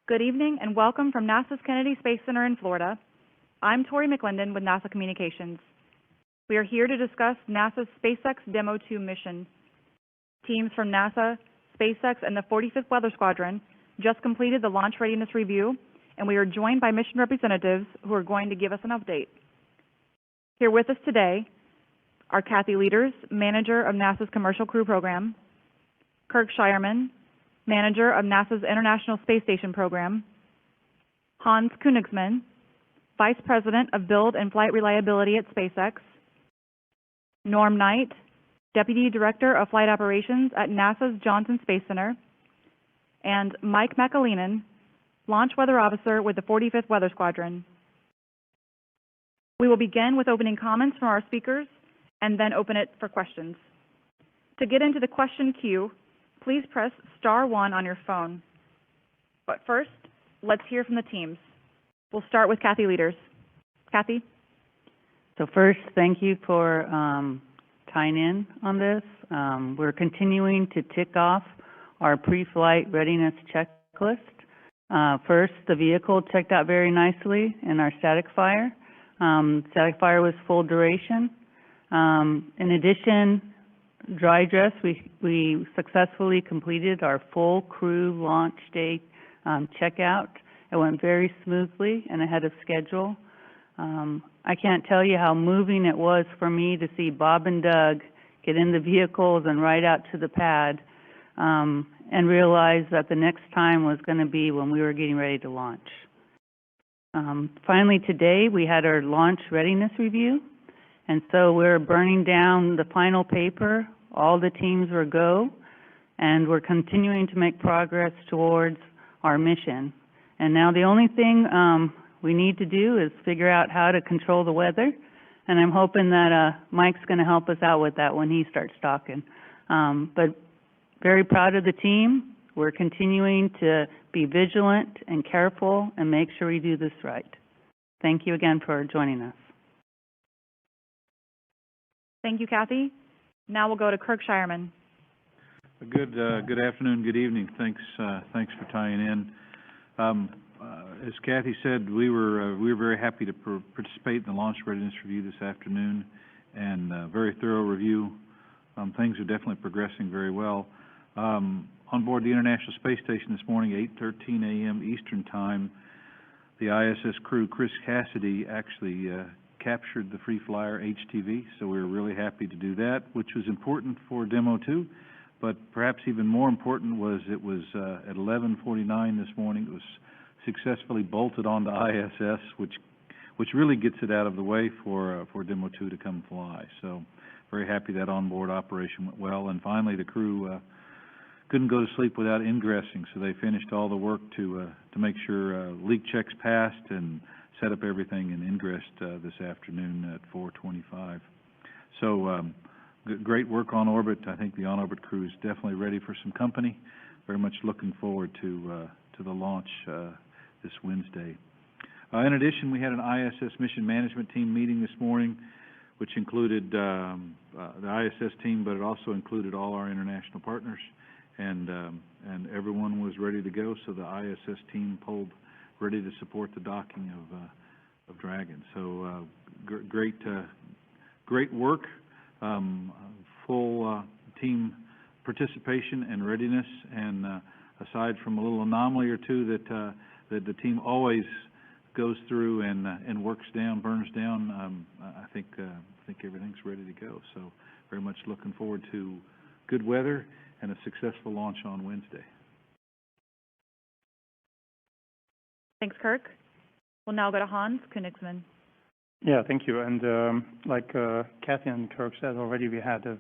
Good evening and welcome from NASA's Kennedy Space Center in Florida. I'm Tori McAleenan with NASA Communications. We are here to discuss NASA's SpaceX Demo 2 mission. Teams from NASA, SpaceX, and the 45th Weather Squadron just completed the Launch Readiness Review, and we are joined by mission representatives who are going to give us an update. Here with us today are Kathy Leuders, Manager of NASA's Commercial Crew Program, Kirk Shireman, Manager of NASA's International Space Station Program, Hans Koenigsmann, Vice President of Build and Flight Reliability at SpaceX, Norm Knight, Deputy Director of Flight Operations at NASA's Johnson Space Center, and Mike McAleenan, Launch Weather Officer with the 45th Weather Squadron. We will begin with opening comments from our speakers and then open it for questions. To get into the question queue, please press *1 on your phone. But first, let's hear from the teams. We'll start with Kathy Leuders. Kathy? So first, thank you for tying in on this. We're continuing to tick off our pre-flight readiness checklist. First, the vehicle checked out very nicely in our static fire. Static fire was full duration. In addition, dry dress, we successfully completed our full crew launch date checkout. It went very smoothly and ahead of schedule. I can't tell you how moving it was for me to see Bob and Doug get in the vehicles and ride out to the pad and realize that the next time was going to be when we were getting ready to launch. Finally, today we had our launch readiness review, and so we're burning down the final paper. All the teams were go, and we're continuing to make progress towards our mission. And now the only thing we need to do is figure out how to control the weather, and I'm hoping that Mike's going to help us out with that when he starts talking. But very proud of the team. We're continuing to be vigilant and careful and make sure we do this right. Thank you again for joining us. Thank you, Kathy. Now we'll go to Kirk Shireman. Good afternoon, good evening. Thanks for tying in. As Kathy said, we were very happy to participate in the Launch Readiness Review this afternoon, and a very thorough review. Things are definitely progressing very well. On board the International Space Station this morning, 8:13 a.m. Eastern Time, the ISS crew, Chris Cassidy, actually captured the Free Flyer HTV, so we were really happy to do that, which was important for Demo 2, but perhaps even more important was it was at 11:49 this morning, it was successfully bolted onto ISS, which really gets it out of the way for Demo 2 to come fly. So very happy that onboard operation went well, and finally the crew couldn't go to sleep without ingressing, so they finished all the work to make sure leak checks passed and set up everything and ingressed this afternoon at 4:25. So great work on orbit. I think the on-orbit crew is definitely ready for some company. Very much looking forward to the launch this Wednesday. In addition, we had an ISS mission management team meeting this morning, which included the ISS team, but it also included all our international partners, and everyone was ready to go. So the ISS team pulled ready to support the docking of Dragon. So great work, full team participation and readiness. And aside from a little anomaly or two that the team always goes through and works down, burns down, I think everything's ready to go. So very much looking forward to good weather and a successful launch on Wednesday. Thanks, Kirk. We'll now go to Hans Koenigsmann. Yeah, thank you. And like Kathy and Kirk said already, we had a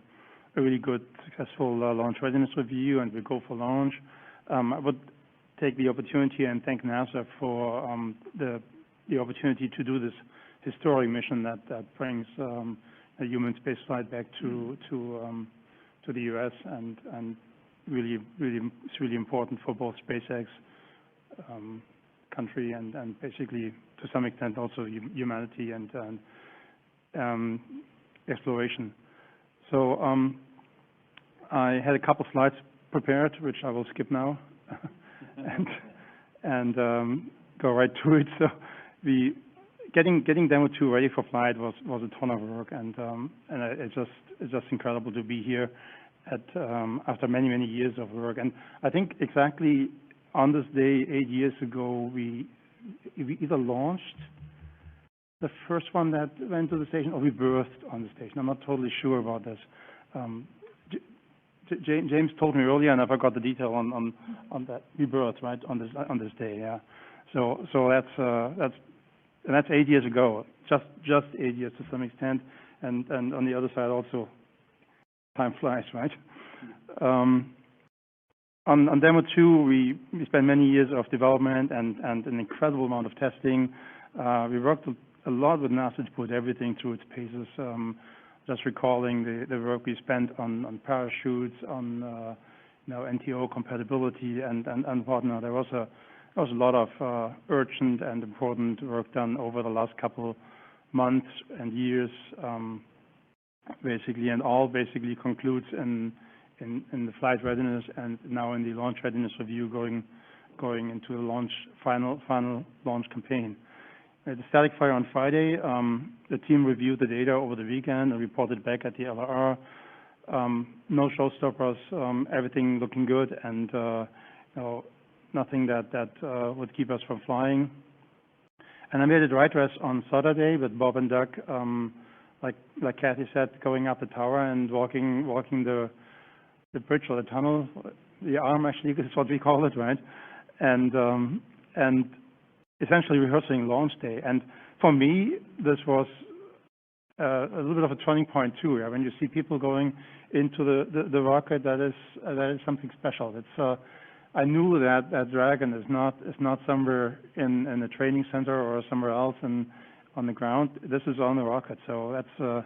really good, successful launch readiness review, and we go for launch. I would take the opportunity and thank NASA for the opportunity to do this historic mission that brings a human spaceflight back to the U.S. and really it's really important for both SpaceX, country, and basically to some extent also humanity and exploration. So I had a couple slides prepared, which I will skip now. and go right to it. So getting Demo 2 ready for flight was a ton of work, and it's just incredible to be here after many years of work. And I think exactly on this day 8 years ago, we either launched the first one that went to the station, or we berthed on the station. I'm not totally sure about this. James told me earlier, and I forgot the detail on that. We berthed, right, on this day, yeah. So that's 8 years ago, just 8 years to some extent, and on the other side also, time flies, right? On Demo 2, we spent many years of development and an incredible amount of testing. We worked a lot with NASA to put everything through its paces. Just recalling the work we spent on parachutes, on NTO compatibility and whatnot. There was a lot of urgent and important work done over the last couple months and years, basically, and all basically concludes in the flight readiness and now in the launch readiness review going into the final launch campaign. At the static fire on Friday, the team reviewed the data over the weekend and reported back at the LRR. No showstoppers, everything looking good, and nothing that would keep us from flying. And I made a dry dress on Saturday with Bob and Doug, like Kathy said, going up the tower and walking the bridge or the tunnel, the arm actually is what we call it, right? And essentially rehearsing launch day. And for me, this was a little bit of a turning point too. When you see people going into the rocket, that is something special. It's I knew that Dragon is not somewhere in a training center or somewhere else on the ground. This is on the rocket, so that's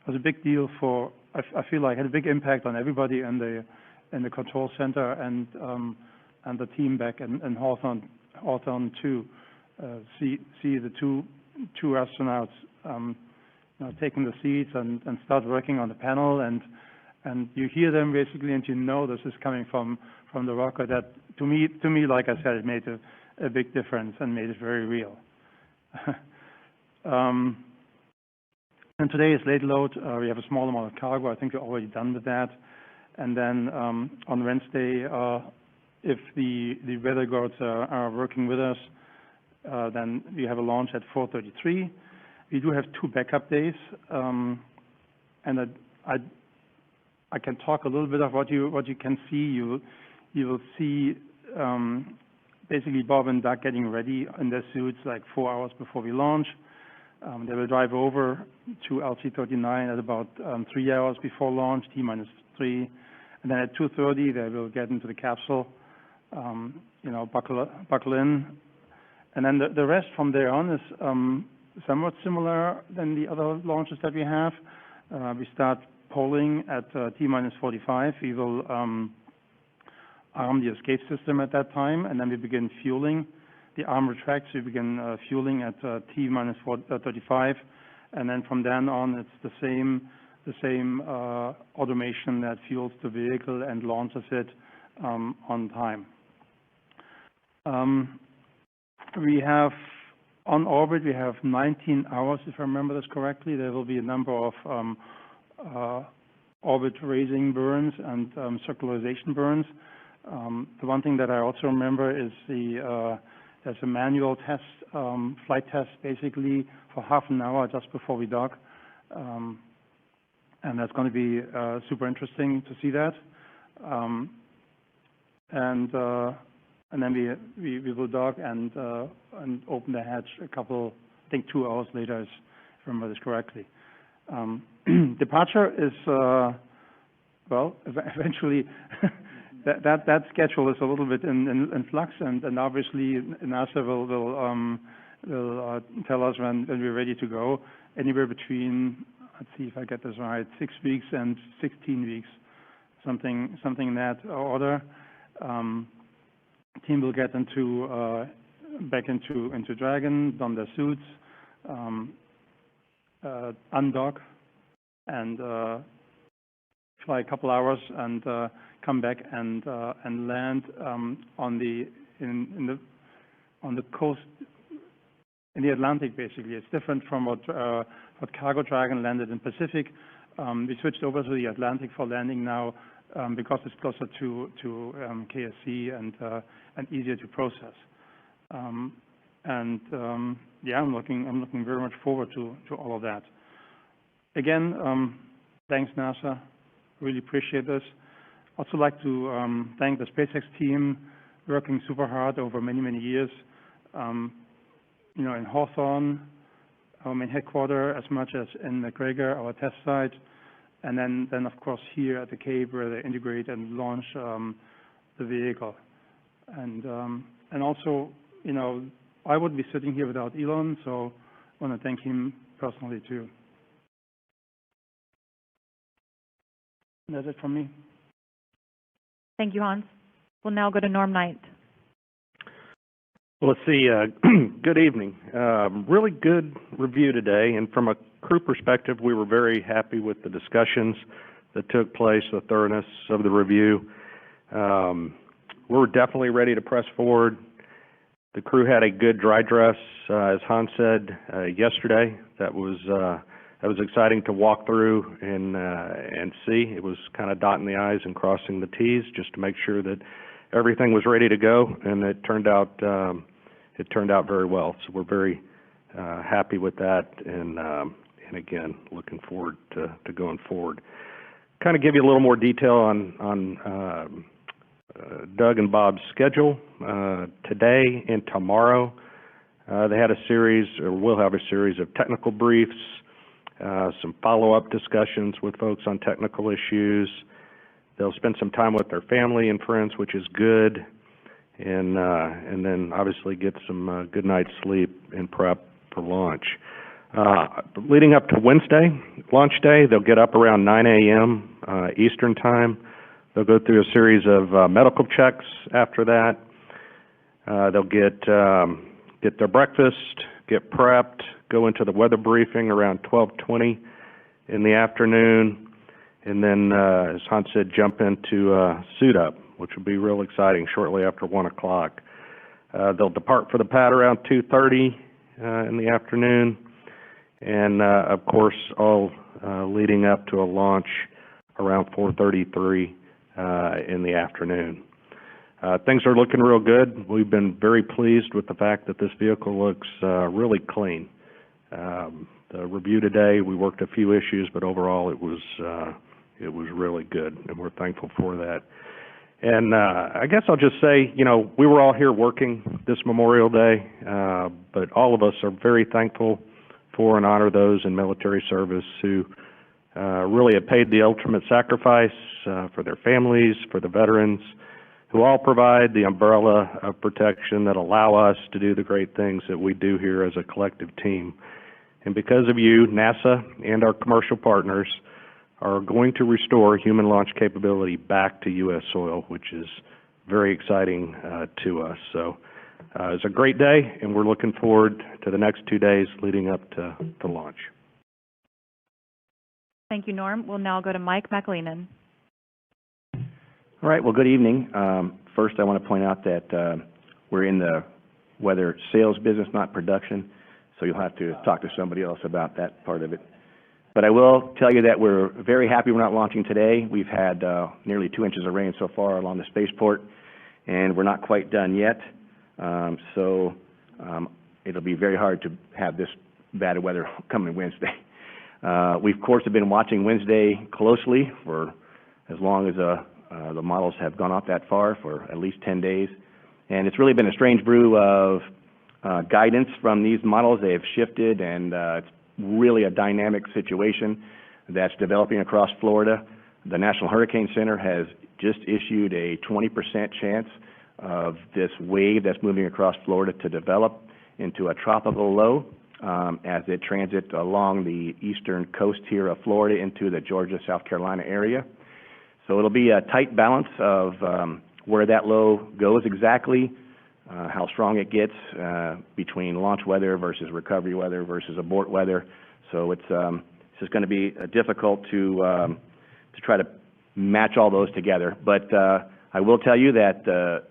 was a big deal for. I feel like it had a big impact on everybody in the control center and the team back in Hawthorne too. See the two astronauts taking the seats and start working on the panel, and you hear them basically, and you know this is coming from the rocket. That to me, like I said, it made a big difference and made it very real. And today is late load. We have a small amount of cargo. I think we're already done with that. And then on Wednesday, if the weather gods are working with us, then we have a launch at 4:33. We do have 2 backup days, and I can talk a little bit of what you can see. You will see basically Bob and Doug getting ready in their suits like 4 hours before we launch. They will drive over to LC-39 at about 3 hours before launch, T-3, and then at 2:30 they will get into the capsule, buckle in, and then the rest from there on is somewhat similar than the other launches that we have. We start polling at T-45. We will arm the escape system at that time, and then we begin fueling. The arm retracts, we begin fueling at T-35, and then from then on it's the same automation that fuels the vehicle and launches it on time. We have on orbit, we have 19 hours, if I remember this correctly. There will be a number of orbit raising burns and circularization burns. The one thing that I also remember is there's a manual test, flight test basically for half an hour just before we dock. And that's going to be super interesting to see that. And then we will dock and open the hatch a couple, I think 2 hours later, if I remember this correctly. Departure is, well, eventually that schedule is a little bit in flux, and obviously NASA will tell us when we're ready to go. Anywhere between, let's see if I get this right, 6 weeks and 16 weeks, something in that order. Team will get back into Dragon, don their suits, undock, and fly a couple hours and come back and land in the on the coast in the Atlantic, basically. It's different from what Cargo Dragon landed in Pacific. We switched over to the Atlantic for landing now because it's closer to KSC and easier to process. Yeah, I'm looking very much forward to all of that. Again, thanks NASA. Really appreciate this. Also like to thank the SpaceX team, working super hard over many years. You know, in Hawthorne, our main headquarters, as much as in McGregor, our test site, and then of course here at the Cape, where they integrate and launch the vehicle. And also, you know, I wouldn't be sitting here without Elon, so I want to thank him personally too. And that's it from me. Thank you, Hans. We'll now go to Norm Knight. Well, let's see. Good evening. Really good review today, and from a crew perspective, we were very happy with the discussions that took place, the thoroughness of the review. We're definitely ready to press forward. The crew had a good dry dress, as Hans said yesterday. That was exciting to walk through and see. It was kind of dotting the I's and crossing the T's just to make sure that everything was ready to go, and it turned out very well. So we're very happy with that, and again, looking forward to going forward. Kind of give you a little more detail on Doug and Bob's schedule. Today and tomorrow, they had a series, or will have a series of technical briefs, some follow-up discussions with folks on technical issues. They'll spend some time with their family and friends, which is good, and then obviously get some good night's sleep and prep for launch. Leading up to Wednesday, launch day, they'll get up around 9 a.m. Eastern time. They'll go through a series of medical checks after that. They'll get their breakfast, get prepped, go into the weather briefing around 12:20 in the afternoon, and then, as Hans said, jump into suit up, which will be real exciting shortly after 1 o'clock. They'll depart for the pad around 2:30 in the afternoon, and of course, all leading up to a launch around 4:33 in the afternoon. Things are looking real good. We've been very pleased with the fact that this vehicle looks really clean. The review today, we worked a few issues, but overall it was really good, and we're thankful for that. And I guess I'll just say, you know, we were all here working this Memorial Day, but all of us are very thankful for and honor those in military service who really have paid the ultimate sacrifice for their families, for the veterans, who all provide the umbrella of protection that allow us to do the great things that we do here as a collective team. And because of you, NASA and our commercial partners are going to restore human launch capability back to U.S. soil, which is very exciting to us. So it's a great day, and we're looking forward to the next 2 days leading up to launch. Thank you, Norm. We'll now go to Mike McAleenan. All right, well, good evening. First, I want to point out that we're in the weather sales business, not production, so you'll have to talk to somebody else about that part of it. But I will tell you that we're very happy we're not launching today. We've had nearly 2 inches of rain so far along the spaceport, and we're not quite done yet. So it'll be very hard to have this bad weather coming Wednesday. We, of course, have been watching Wednesday closely for as long as the models have gone out that far, for at least 10 days. And it's really been a strange brew of guidance from these models. They have shifted, and it's really a dynamic situation that's developing across Florida. The National Hurricane Center has just issued a 20% chance of this wave that's moving across Florida to develop into a tropical low as it transits along the eastern coast here of Florida into the Georgia, South Carolina area. So it'll be a tight balance of where that low goes exactly, how strong it gets between launch weather versus recovery weather versus abort weather. So it's just going to be difficult to try to match all those together. But I will tell you that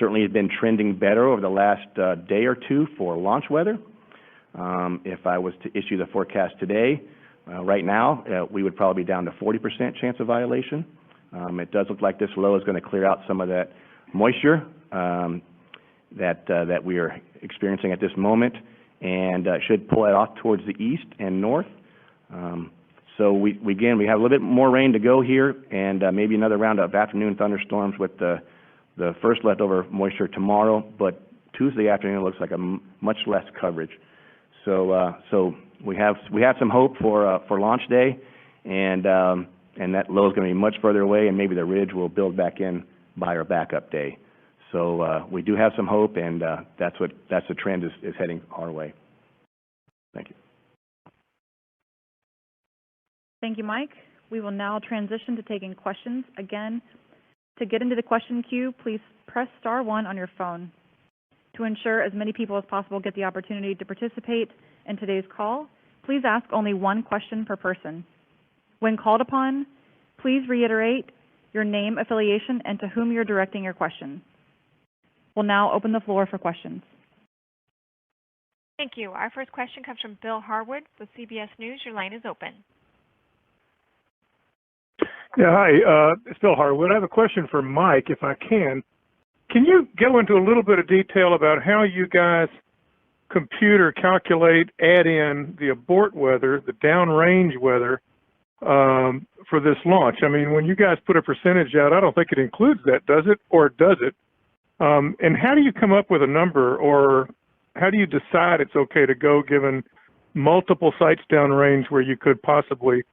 certainly has been trending better over the last day or two for launch weather. If I was to issue the forecast today, right now, we would probably be down to 40% chance of violation. It does look like this low is going to clear out some of that moisture that we are experiencing at this moment, and should pull it off towards the east and north. So we have a little bit more rain to go here, and maybe another round of afternoon thunderstorms with the first leftover moisture tomorrow, but Tuesday afternoon looks like a much less coverage. So we have some hope for launch day, and that low is going to be much further away, and maybe the ridge will build back in by our backup day. So we do have some hope, and that's the trend is heading our way. Thank you. Thank you, Mike. We will now transition to taking questions. Again, to get into the question queue, please press *1 on your phone. To ensure as many people as possible get the opportunity to participate in today's call, please ask only one question per person. When called upon, please reiterate your name, affiliation, and to whom you're directing your question. We'll now open the floor for questions. Thank you. Our first question comes from Bill Harwood with CBS News. Your line is open. Yeah, hi. It's Bill Harwood. I have a question for Mike, if I can. Can you go into a little bit of detail about how you guys compute or calculate, add in the abort weather, the downrange weather, for this launch? I mean, when you guys put a percentage out, I don't think it includes that, does it? Or does it? And how do you come up with a number, or how do you decide it's okay to go given multiple sites downrange where you could possibly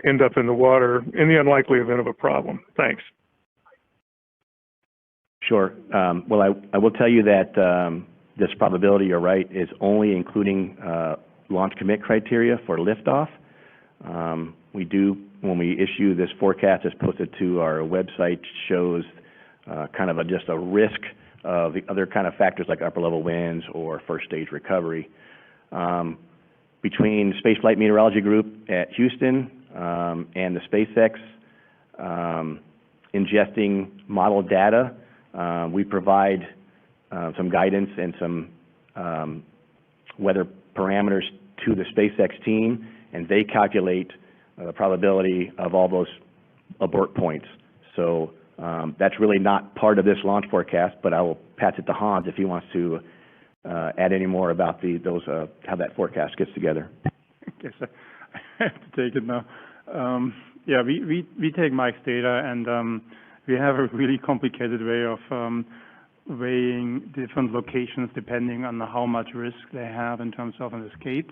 end up in the water in the unlikely event of a problem? Thanks. Sure. Well, I will tell you that this probability, you're right, is only including launch commit criteria for liftoff. We do, when we issue this forecast, it's posted to our website, shows kind of just a risk of the other kind of factors like upper level winds or first stage recovery. Between Space Flight Meteorology Group at Houston and the SpaceX ingesting model data, we provide some guidance and some weather parameters to the SpaceX team, and they calculate the probability of all those abort points. So that's really not part of this launch forecast, but I will pass it to Hans if he wants to add any more about those how that forecast gets together. I guess I have to take it now. Yeah, we take Mike's data, and we have a really complicated way of weighing different locations depending on how much risk they have in terms of an escape,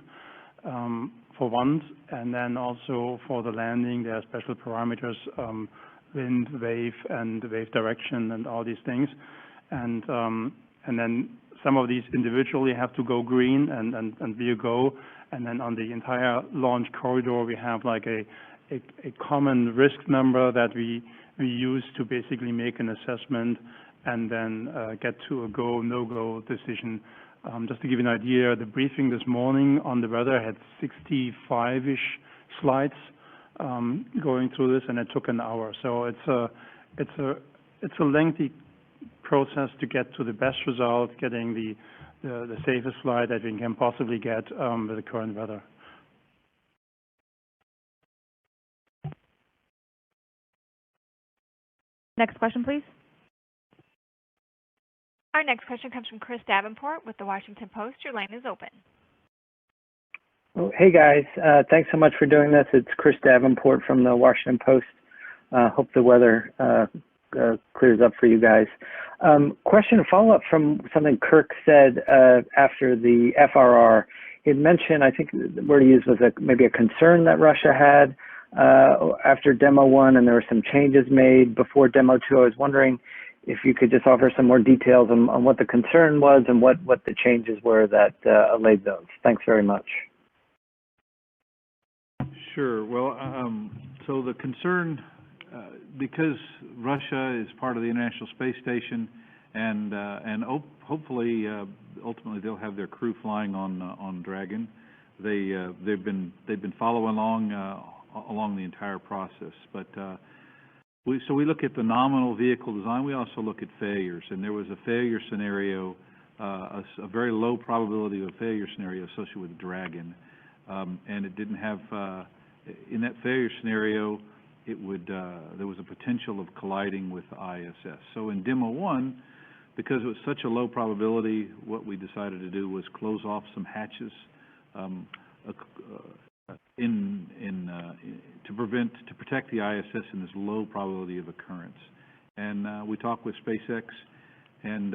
for one, and then also for the landing there are special parameters, wind, wave, and wave direction, and all these things, and then some of these individually have to go green and be a go, and then on the entire launch corridor we have like a common risk number that we use to basically make an assessment and then get to a go, no-go decision. Just to give you an idea, the briefing this morning on the weather had 65-ish slides going through this, and it took an hour. So it's a lengthy process to get to the best result, getting the safest flight that we can possibly get with the current weather. Next question, please. Our next question comes from Chris Davenport with the Washington Post. Your line is open. Well, hey guys, thanks so much for doing this. It's Chris Davenport from the Washington Post. Hope the weather clears up for you guys. Question, follow-up from something Kirk said after the FRR. He had mentioned, I think the word he used was maybe a concern that Russia had after Demo 1, and there were some changes made before Demo 2. I was wondering if you could just offer some more details on what the concern was and what the changes were that allayed those. Thanks very much. Sure. Well, so the concern, because Russia is part of the International Space Station, and hopefully, ultimately, they'll have their crew flying on Dragon. They've been following along the entire process, but So we look at the nominal vehicle design. We also look at failures, and there was a failure scenario, a very low probability of a failure scenario associated with the Dragon, and it didn't have, in that failure scenario, there was a potential of colliding with the ISS. So in Demo 1, because it was such a low probability, what we decided to do was close off some hatches to protect the ISS in this low probability of occurrence. And we talked with SpaceX, and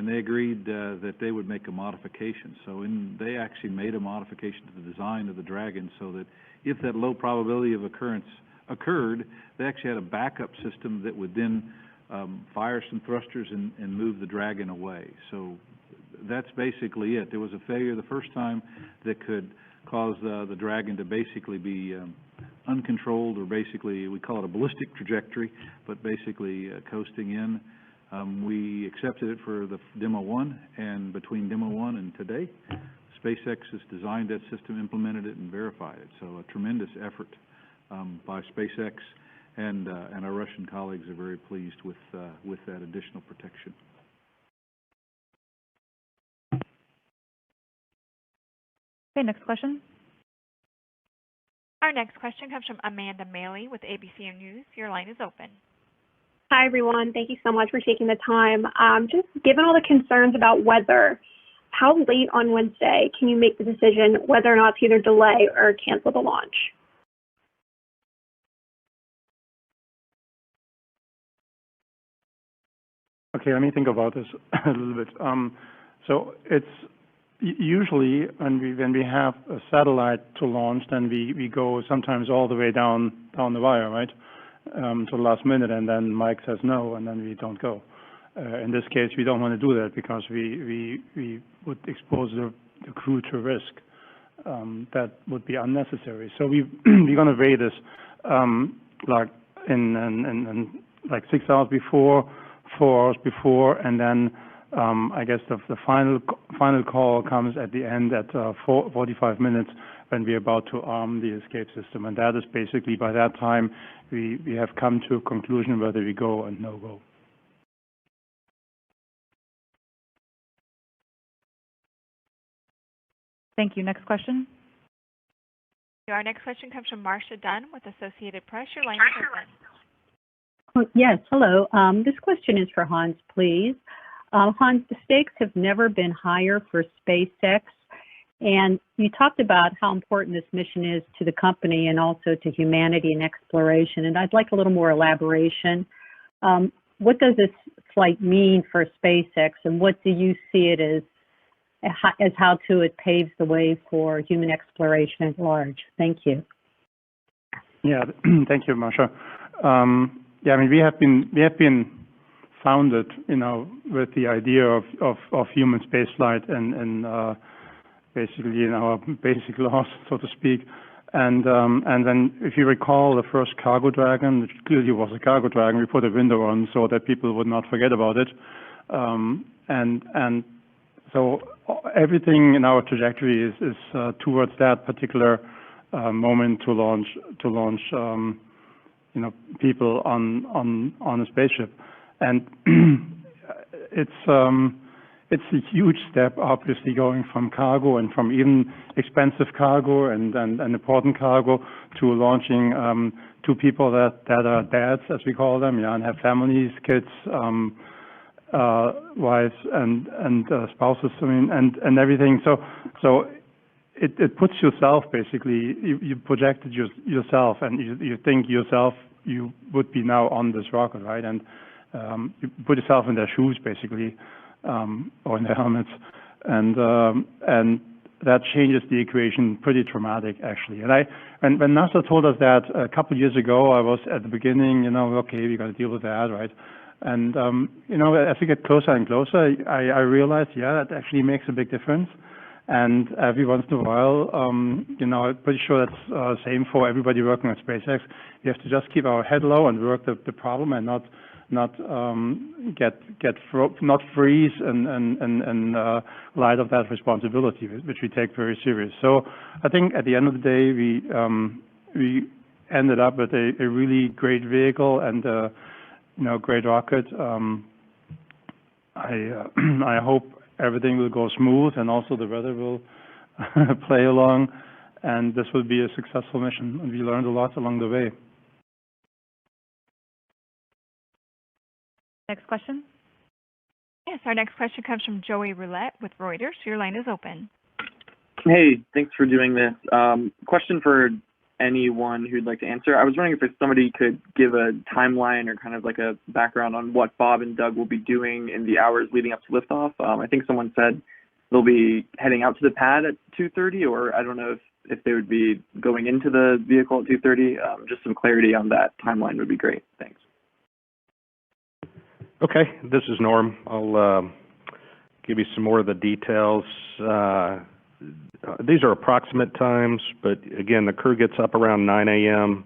they agreed that they would make a modification. So they actually made a modification to the design of the Dragon so that if that low probability of occurrence occurred, they actually had a backup system that would then fire some thrusters and move the Dragon away. So that's basically it. There was a failure the first time that could cause the Dragon to basically be uncontrolled, or basically we call it a ballistic trajectory, but basically coasting in. We accepted it for the Demo 1, and between Demo 1 and today, SpaceX has designed that system, implemented it, and verified it. So a tremendous effort by SpaceX, and our Russian colleagues are very pleased with that additional protection. Okay, next question. Our next question comes from Amanda Maley with ABC News. Your line is open. Hi, everyone. Thank you so much for taking the time. Just given all the concerns about weather, how late on Wednesday can you make the decision whether or not to either delay or cancel the launch? Okay, let me think about this a little bit. So it's usually when we have a satellite to launch, then we go sometimes all the way down the wire, right, to the last minute, and then Mike says no, and then we don't go. In this case, we don't want to do that because we would expose the crew to risk that would be unnecessary. So we're going to weigh this like in like 6 hours before, 4 hours before, and then I guess the final call comes at the end at 45 minutes when we're about to arm the escape system, and that is basically by that time we have come to a conclusion whether we go and no go. Thank you. Next question. Our next question comes from Marcia Dunn with Associated Press. Your line is open. Yes, hello. This question is for Hans, please. Hans, the stakes have never been higher for SpaceX, and you talked about how important this mission is to the company and also to humanity and exploration, and I'd like a little more elaboration. What does this flight mean for SpaceX, and what do you see it as how it paves the way for human exploration at large? Thank you. Yeah, thank you, Marcia. Yeah, I mean, we have been founded, with the idea of human spaceflight and basically in our basic laws, so to speak. And then, if you recall, the first cargo Dragon, which clearly was a cargo Dragon, we put a window on so that people would not forget about it. And so everything in our trajectory is towards that particular moment to launch people on a spaceship, and it's a huge step, obviously, going from cargo and from even expensive cargo and important cargo to launching two people that are dads, as we call them, and have families, kids, wives and spouses, and everything. So it puts yourself, basically, you projected yourself, and you think yourself you would be now on this rocket, right? And you put yourself in their shoes, basically, or in their helmets, and that changes the equation pretty dramatic, actually. And when NASA told us that a couple of years ago, I was at the beginning, okay, we got to deal with that, right? And as we get closer and closer, I realized, yeah, that actually makes a big difference. And every once in a while, I'm pretty sure that's same for everybody working at SpaceX. We have to just keep our head low and work the problem, and not freeze and light of that responsibility, which we take very serious. So I think at the end of the day, we ended up with a really great vehicle and great rocket. I hope everything will go smooth and also the weather will play along, and this will be a successful mission. And we learned a lot along the way. Next question. Yes, our next question comes from Joey Roulette with Reuters. Your line is open. Hey, thanks for doing this. Question for anyone who'd like to answer. I was wondering if somebody could give a timeline or kind of like a background on what Bob and Doug will be doing in the hours leading up to liftoff. I think someone said they'll be heading out to the pad at 2:30, or I don't know if they would be going into the vehicle at 2:30. Just some clarity on that timeline would be great. Thanks. Okay, this is Norm. I'll give you some more of the details. These are approximate times, but again, the crew gets up around 9 a.m.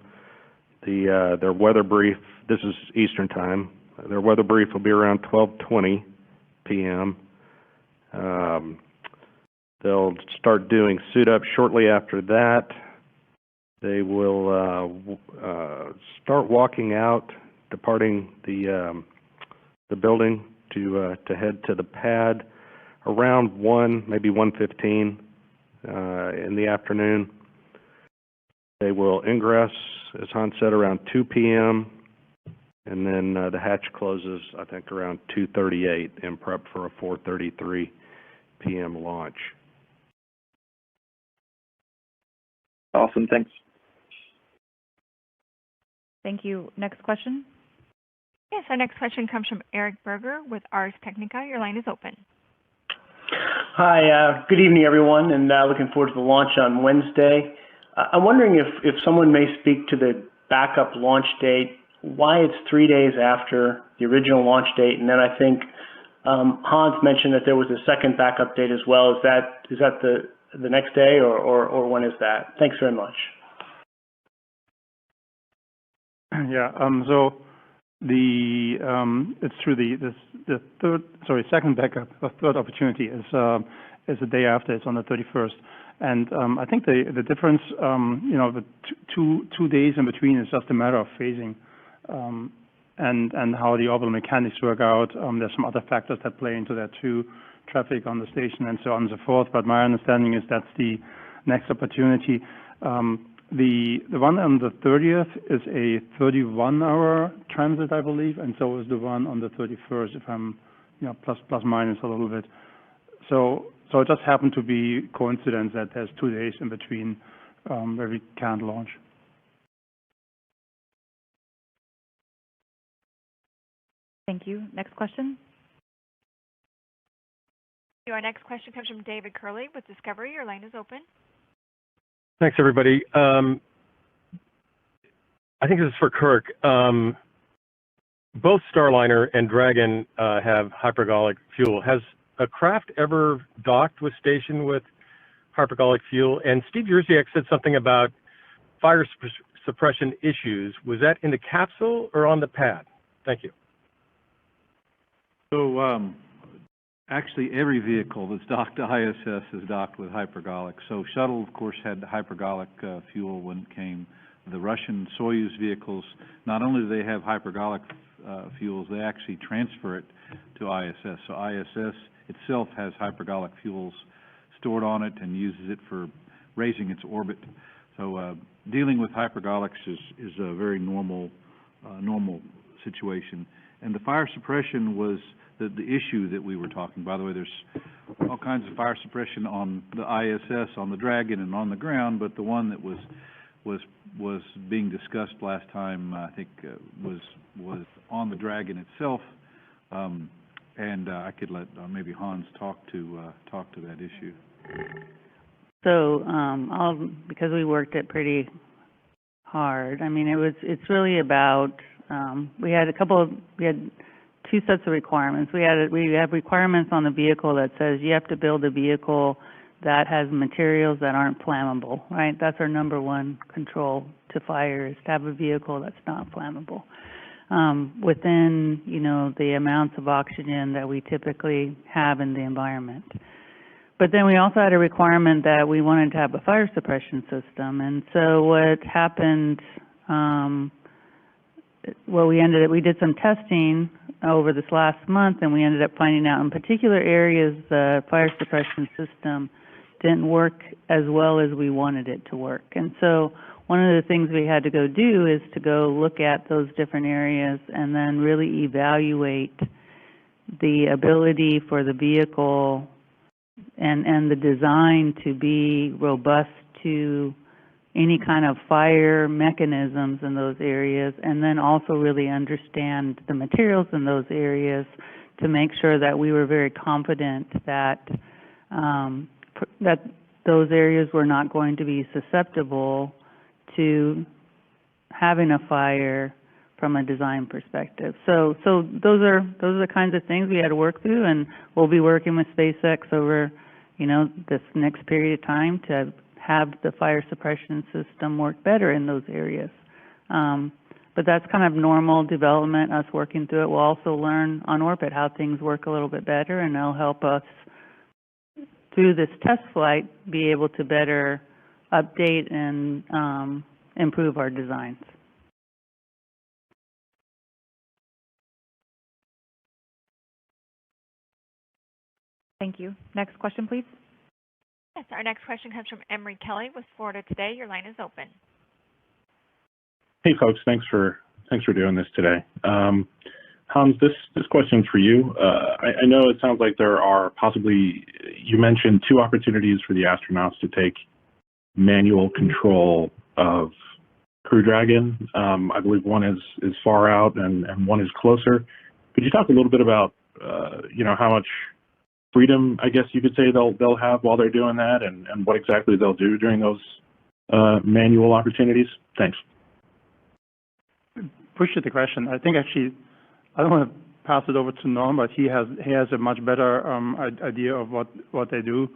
Their weather brief, this is Eastern time, their weather brief will be around 12:20 p.m. They'll start doing suit up shortly after that. They will start walking out, departing the building to head to the pad around 1, maybe 1:15 in the afternoon. They will ingress, as Hans said, around 2 p.m. and then the hatch closes, I think, around 2:38 in prep for a 4:33 p.m. launch. Awesome, thanks. Thank you. Next question. Yes, our next question comes from Eric Berger with Ars Technica. Your line is open. Hi, good evening, everyone, and looking forward to the launch on Wednesday. I'm wondering if someone may speak to the backup launch date, why it's 3 days after the original launch date, and then I think Hans mentioned that there was a second backup date as well. Is that the next day, or when is that? Thanks very much. Yeah. So it's through the second backup, the third opportunity is the day after. It's on the 31st, and I think the difference, the two days in between is just a matter of phasing, and how the orbital mechanics work out. There's some other factors that play into that too, traffic on the station and so on and so forth. But my understanding is that's the next opportunity. The one on the 30th is a 31-hour transit, I believe, and so is the one on the 31st, if I'm, plus minus a little bit. So it just happened to be coincidence that there's 2 days in between where we can't launch. Thank you. Next question. Our next question comes from David Curley with Discovery. Your line is open. Thanks, everybody. I think this is for Kirk. Both Starliner and Dragon have hypergolic fuel. Has a craft ever docked with station with hypergolic fuel? And Steve Jurziak said something about fire suppression issues. Was that in the capsule or on the pad? Thank you. So actually, every vehicle that's docked to ISS is docked with hypergolic. So shuttle, of course, had hypergolic fuel when it came. The Russian Soyuz vehicles, not only do they have hypergolic fuels, they actually transfer it to ISS. So ISS itself has hypergolic fuels stored on it and uses it for raising its orbit. So dealing with hypergolics is a very normal situation. And the fire suppression was the issue that we were talking. By the way, there's all kinds of fire suppression on the ISS, on the Dragon, and on the ground, but the one that was being discussed last time, I think, was on the Dragon itself, and I could let maybe Hans talk to that issue. So, because we worked it pretty hard. I mean, it's really about we had two sets of requirements. We have requirements on the vehicle that says you have to build a vehicle that has materials that aren't flammable, right? That's our number one control to fire, is to have a vehicle that's not flammable. Within, the amounts of oxygen that we typically have in the environment. But then we also had a requirement that we wanted to have a fire suppression system. And so what happened we did some testing over this last month, and we ended up finding out in particular areas the fire suppression system didn't work as well as we wanted it to work. And so one of the things we had to go do is to go look at those different areas and then really evaluate the ability for the vehicle and the design to be robust to any kind of fire mechanisms in those areas, and then also really understand the materials in those areas to make sure that we were very confident that that those areas were not going to be susceptible to having a fire from a design perspective. So those are the kinds of things we had to work through, and we'll be working with SpaceX over, this next period of time to have the fire suppression system work better in those areas. But that's kind of normal development, us working through it. We'll also learn on orbit how things work a little bit better, and it'll help us through this test flight be able to better update and improve our designs. Thank you. Next question, please. Yes, our next question comes from Emery Kelly with Florida Today. Your line is open. Hey, folks. Thanks for doing this today. Hans, this question's for you. I know it sounds like there are possibly, you mentioned 2 opportunities for the astronauts to take manual control of Crew Dragon. I believe one is far out and one is closer. Could you talk a little bit about, how much freedom, I guess you could say, they'll have while they're doing that, and what exactly they'll do during those manual opportunities? Thanks. Appreciate the question. I think actually, I don't want to pass it over to Norm, but he has a much better idea of what they do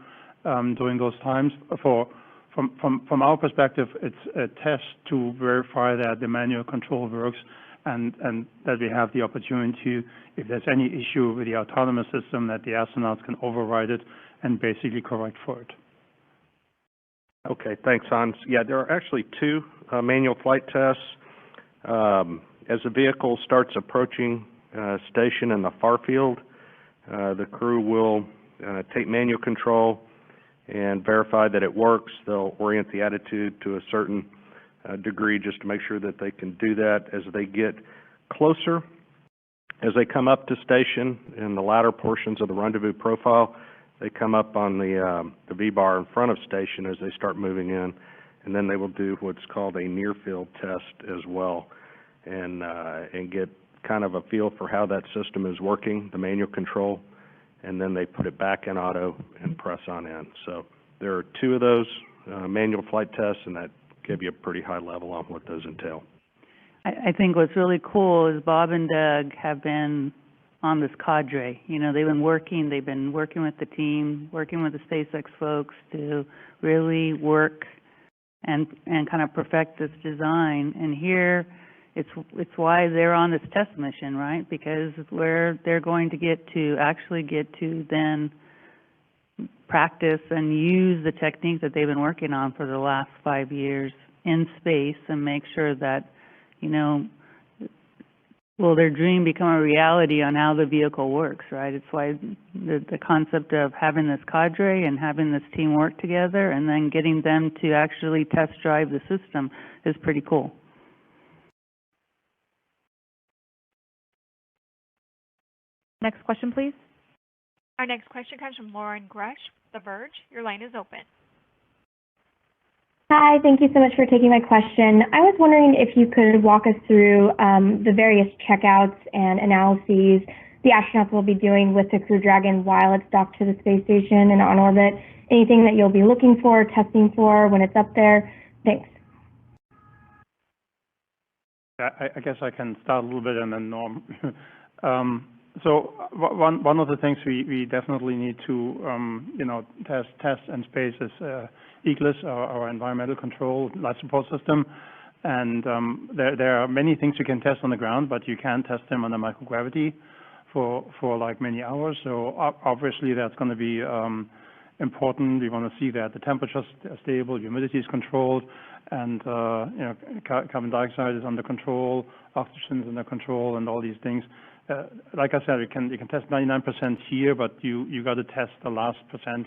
during those times. From our perspective, it's a test to verify that the manual control works, and that we have the opportunity, if there's any issue with the autonomous system, that the astronauts can override it and basically correct for it. Okay, thanks, Hans. Yeah, there are actually 2 manual flight tests. As the vehicle starts approaching station in the far field, the crew will take manual control and verify that it works. They'll orient the attitude to a certain degree just to make sure that they can do that. As they get closer, as they come up to station in the latter portions of the rendezvous profile, they come up on the V-bar in front of station as they start moving in, and then they will do what's called a near-field test as well, and get kind of a feel for how that system is working, the manual control, and then they put it back in auto and press on in. So there are 2 of those manual flight tests, and that give you a pretty high level on what those entail. I think what's really cool is Bob and Doug have been on this cadre. They've been working with the team, working with the SpaceX folks to really work and kind of perfect this design. And here, it's why they're on this test mission, right? Because where they're going to get to then practice and use the techniques that they've been working on for the last 5 years in space and make sure that, will their dream become a reality on how the vehicle works, right? It's why the concept of having this cadre and having this team work together and then getting them to actually test drive the system is pretty cool. Next question, please. Our next question comes from Lauren Grush, The Verge. Your line is open. Hi, thank you so much for taking my question. I was wondering if you could walk us through the various checkouts and analyses the astronauts will be doing with the Crew Dragon while it's docked to the space station and on orbit. Anything that you'll be looking for, testing for when it's up there? Thanks. I guess I can start a little bit and then Norm. So one of the things we definitely need to test in space is ECLSS, our environmental control life support system, and there are many things you can test on the ground, but you can't test them under microgravity for like many hours. So obviously that's going to be important. We want to see that the temperatures are stable, humidity is controlled, and carbon dioxide is under control, oxygen is under control, and all these things. Like I said, you can test 99% here, but you got to test the last percent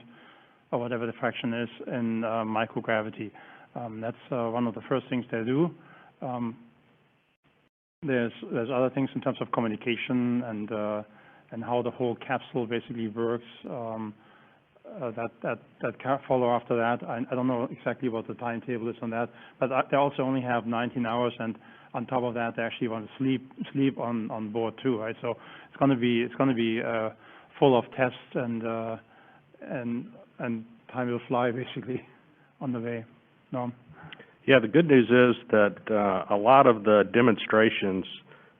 or whatever the fraction is in microgravity. That's one of the first things they do. There's other things in terms of communication and how the whole capsule basically works. That can follow after that. I don't know exactly what the timetable is on that, but they also only have 19 hours, and on top of that, they actually want to sleep on board too, right? So it's going to be full of tests and time will fly basically on the way. No. Yeah, the good news is that a lot of the demonstrations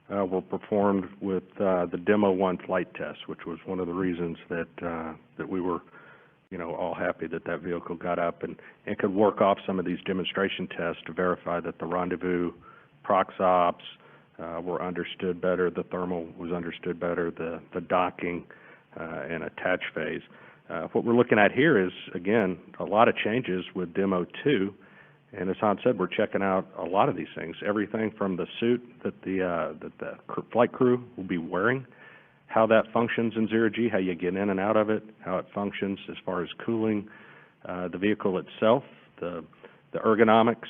were performed with the Demo 1 flight test, which was one of the reasons that we were, all happy that vehicle got up and could work off some of these demonstration tests to verify that the rendezvous prox ops were understood better, the thermal was understood better, the docking and attach phase. What we're looking at here is, again, a lot of changes with Demo 2. And as Hans said, we're checking out a lot of these things, everything from the suit that the flight crew will be wearing, how that functions in zero-G, how you get in and out of it, how it functions as far as cooling, the vehicle itself, the ergonomics,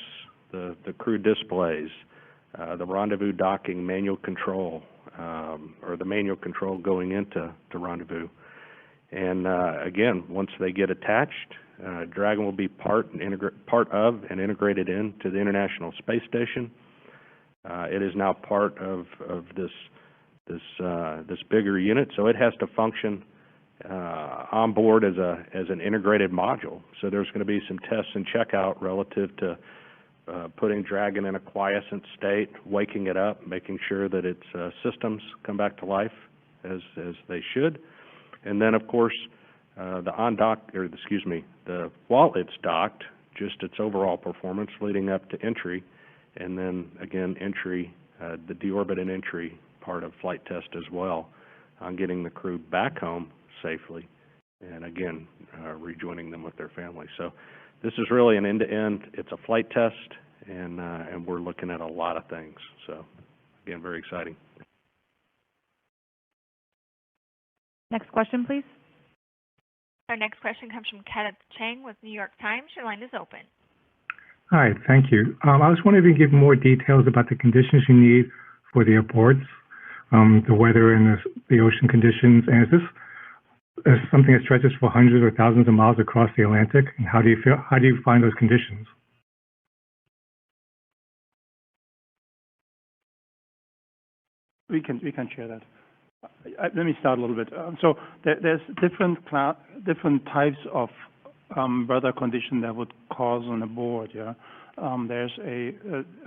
the crew displays, the rendezvous docking manual control, or the manual control going into rendezvous. And again, once they get attached, Dragon will be part of and integrated into the International Space Station. It is now part of this bigger unit, so it has to function on board as an integrated module. So there's going to be some tests and checkout relative to putting Dragon in a quiescent state, waking it up, making sure that its systems come back to life as they should, and then of course while it's docked, just its overall performance leading up to entry, and then again entry, the deorbit and entry part of flight test as well, on getting the crew back home safely, and again rejoining them with their families. So this is really an end-to-end. It's a flight test, and we're looking at a lot of things. So again, very exciting. Next question, please. Our next question comes from Kenneth Chang with New York Times. Your line is open. Hi, thank you. I was wondering if you could give more details about the conditions you need for the aborts, the weather and the ocean conditions, and is this something that stretches for hundreds or thousands of miles across the Atlantic? And how do you find those conditions? We can share that. Let me start a little bit. So there's different types of weather condition that would cause an abort. Yeah, there's a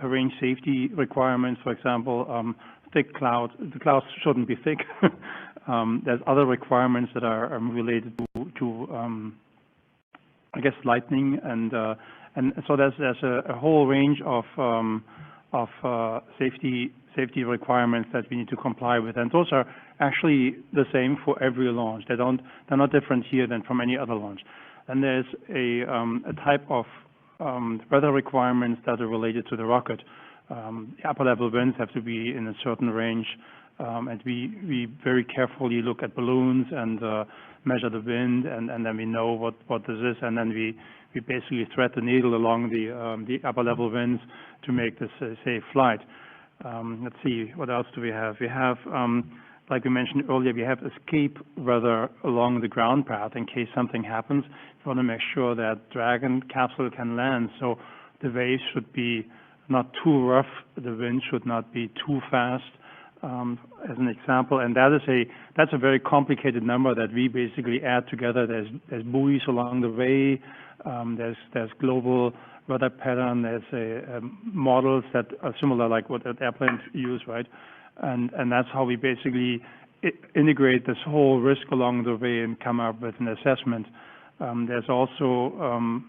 range safety requirements. For example, thick clouds. The clouds shouldn't be thick. There's other requirements that are related to I guess lightning, and so there's a whole range of safety requirements that we need to comply with, and those are actually the same for every launch. They're not different here than from any other launch. And there's a type of weather requirements that are related to the rocket. Upper level winds have to be in a certain range, and we very carefully look at balloons and measure the wind, and then we know what this is, and then we basically thread the needle along the upper level winds to make this a safe flight. Let's see, what else do we have? We have, like we mentioned earlier, we have escape weather along the ground path in case something happens. We want to make sure that Dragon capsule can land, so the waves should be not too rough, the wind should not be too fast, as an example. And that's a very complicated number that we basically add together. There's buoys along the way, there's global weather pattern, there's models that are similar like what airplanes use, right? And that's how we basically integrate this whole risk along the way and come up with an assessment. There's also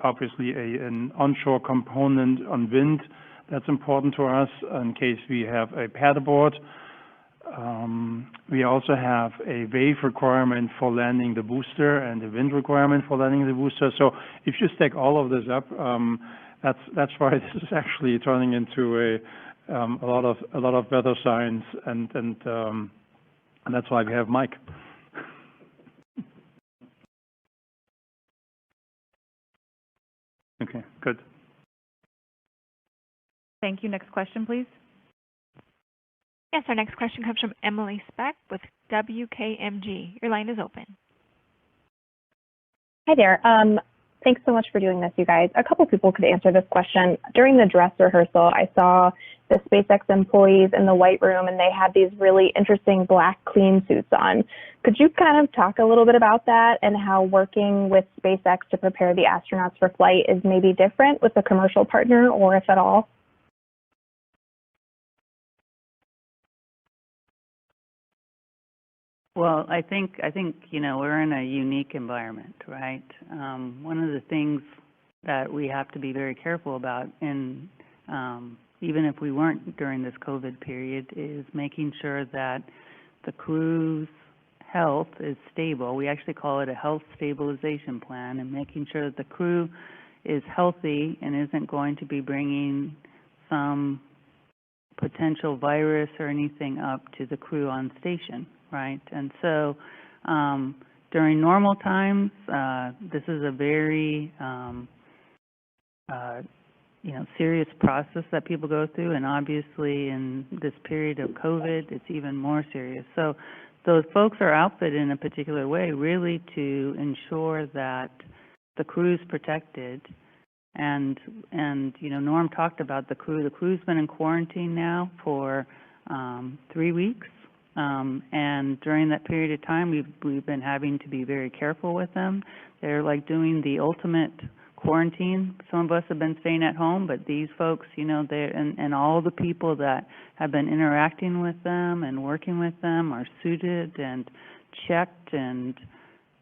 obviously an onshore component on wind that's important to us in case we have a pad abort. We also have a wave requirement for landing the booster and the wind requirement for landing the booster. So if you stack all of this up, that's why this is actually turning into a lot of weather science, and that's why we have Mike. Okay, good. Thank you. Next question, please. Yes, our next question comes from Emily Speck with WKMG. Your line is open. Hi there. Thanks so much for doing this, you guys. A couple people could answer this question. During the dress rehearsal, I saw the SpaceX employees in the white room, and they had these really interesting black clean suits on. Could you kind of talk a little bit about that and how working with SpaceX to prepare the astronauts for flight is maybe different with a commercial partner, or if at all? Well, I think we're in a unique environment, right? One of the things that we have to be very careful about, and even if we weren't during this COVID period, is making sure that the crew's health is stable. We actually call it a health stabilization plan, and making sure that the crew is healthy and isn't going to be bringing some potential virus or anything up to the crew on station. Right, and so during normal times, this is a very serious process that people go through, and obviously in this period of COVID, it's even more serious. So those folks are outfitted in a particular way, really to ensure that the crew's protected. And Norm talked about the crew. The crew's been in quarantine now for 3 weeks. And during that period of time, we've been having to be very careful with them. They're like doing the ultimate quarantine. Some of us have been staying at home, but these folks, and all the people that have been interacting with them and working with them are suited and checked and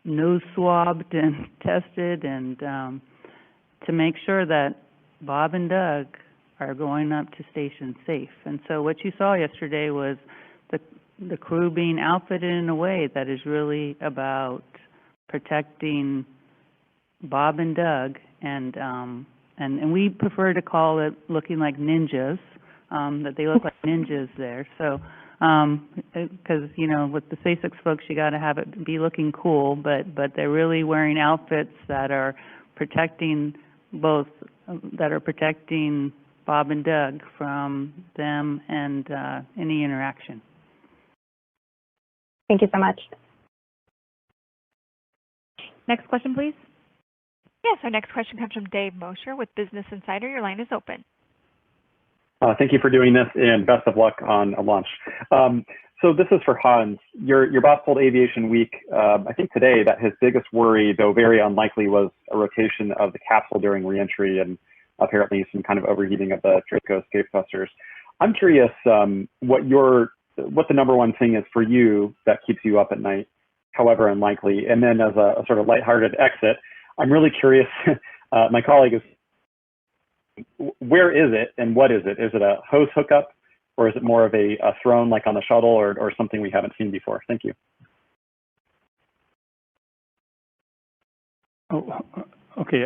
nose swabbed and tested, and to make sure that Bob and Doug are going up to station safe. And so what you saw yesterday was the crew being outfitted in a way that is really about protecting Bob and Doug, and we prefer to call it looking like ninjas, that they look like ninjas there. So, because with the SpaceX folks, you got to have it be looking cool, but they're really wearing outfits that are protecting Bob and Doug from them and any interaction. Thank you so much. Next question, please. Yes, our next question comes from Dave Mosher with Business Insider. Your line is open. Thank you for doing this, and best of luck on a launch. So this is for Hans. Your boss told Aviation Week, I think today, that his biggest worry, though very unlikely, was a rotation of the capsule during reentry and apparently some kind of overheating of the Draco escape thrusters. I'm curious what the number one thing is for you that keeps you up at night, however unlikely. And then as a sort of lighthearted exit, I'm really curious, my colleague is, where is it and what is it? Is it a hose hookup, or is it more of a throne like on the shuttle, or something we haven't seen before? Thank you. Oh, okay.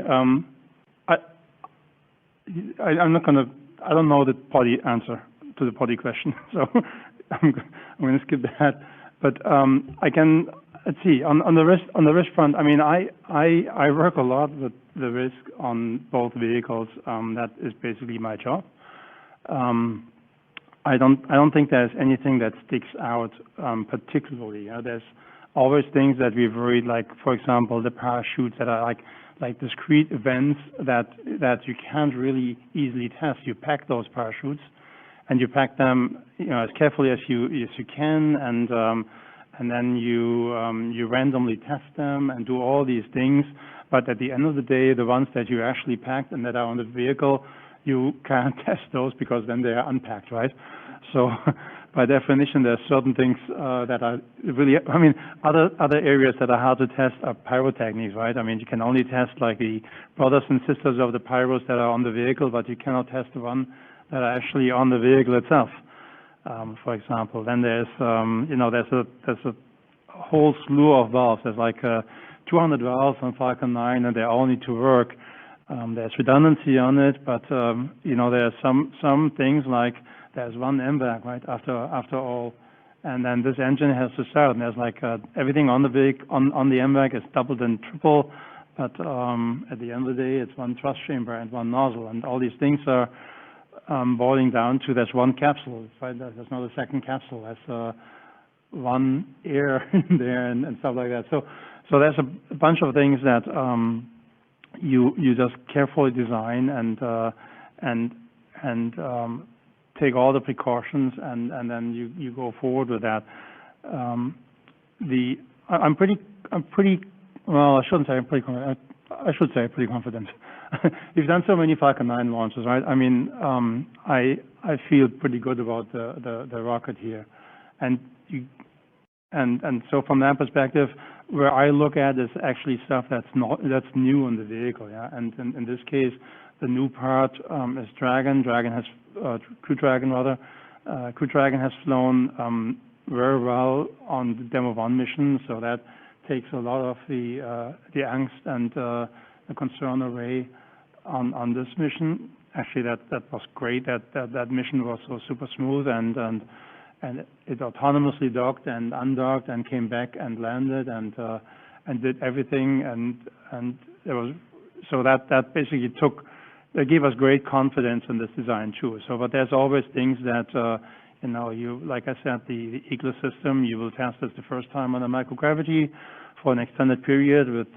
I don't know the potty answer to the potty question, so I'm going to skip that. But let's see, on the risk front, I mean, I work a lot with the risk on both vehicles. That is basically my job. I don't think there's anything that sticks out particularly. There's always things that we've worried, like, for example, the parachutes that are like discrete events that you can't really easily test. You pack those parachutes, and you pack them, as carefully as you can, and then you randomly test them and do all these things. But at the end of the day, the ones that you actually packed and that are on the vehicle, you can't test those because then they are unpacked, right? So by definition, there are certain things that are really, other areas that are hard to test are pyrotechnics, right? I mean, you can only test like the brothers and sisters of the pyros that are on the vehicle, but you cannot test the one that are actually on the vehicle itself. for example. Then there's there's a whole slew of valves. There's like 200 valves on Falcon 9, and they all need to work. There's redundancy on it, but there are some things like there's one MVAC right after all, and then this engine has to start. And there's like everything on the MVAC is doubled and triple, but at the end of the day, it's one thrust chamber and one nozzle, and all these things are boiling down to there's one capsule. Right? There's not a second capsule. There's one air in there and stuff like that. So there's a bunch of things that you just carefully design and take all the precautions and then you go forward with that. I'm pretty well, I shouldn't say I'm pretty confident. I should say pretty confident. You've done so many Falcon 9 launches, right? I mean, I feel pretty good about the rocket here, and so from that perspective, where I look at is actually stuff that's new in the vehicle, yeah. And in this case, the new part is Dragon. Crew Dragon rather. Crew Dragon has flown very well on the Demo 1 mission, so that takes a lot of the angst and the concern away on this mission. Actually, that was great. That mission was so super smooth, and it autonomously docked and undocked and came back and landed and did everything, and it was so that basically that gave us great confidence in this design too. So, but there's always things that you, like I said, the Eagler system, you will test this the first time on a microgravity for an extended period with